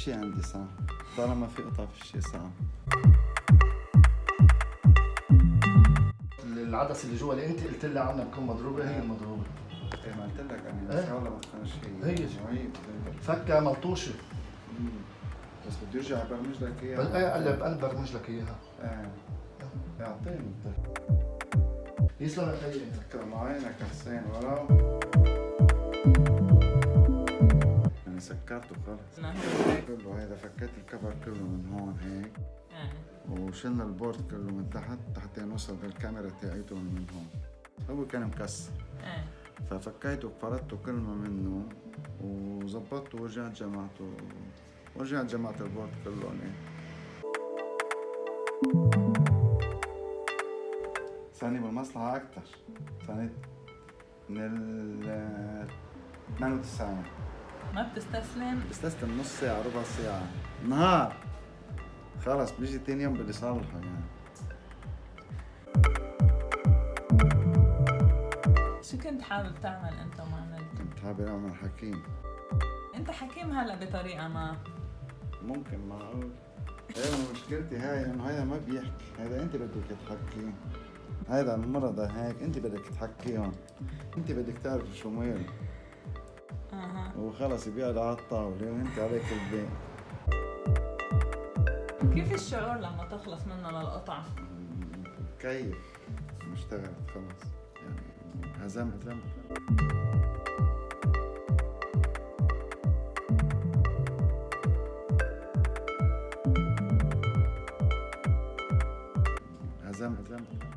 شيء عندي صعب، طالما في قطع في شيء صعب. العدسه اللي جوا اللي انت قلت لي عنها بتكون مضروبه، هي المضروبه. ايه ما قلت لك يعني ان شاء الله ما تكونش هي معيب. فكه ملطوشه. بس بده يرجع يبرمج لك اياها. ايه قلب انا برمج لك اياها. ايه يعطيني. يسلم يا خيي. تكرم عينك يا حسين وراه. يعني سكرته خلص. كله هيدا فكيت الكفر كله من هون هيك. وشلنا البورد كله من تحت حتى نوصل بالكاميرا تاعيته من هون. هو كان مكسر. ففكيته وفردته كلمة منه وظبطته ورجعت جمعت البورد كله هيك. ثاني بالمصلحة أكتر. ثاني من 92. ما بتستسلم؟ بستسلم نص ساعة ربع ساعة نهار. خلص بيجي تاني يوم بدي صلحه يعني. شو كنت حابب تعمل انت وما عملت؟ كنت حابب اعمل حكيم. انت حكيم هلا بطريقة ما. ممكن معقول. ايه مشكلتي هاي انه هيدا ما بيحكي، هيدا انت بدك تحكيه. هيدا المرض هيك انت بدك تحكيهم. انت بدك تعرف شو ماله. وخلص بيقعد على الطاولة وانت عليك الباقي. كيف الشعور لما تخلص منه للقطعة؟ كيف اشتغلت خلص يعني هزمت ذنب. هزمت ذنب.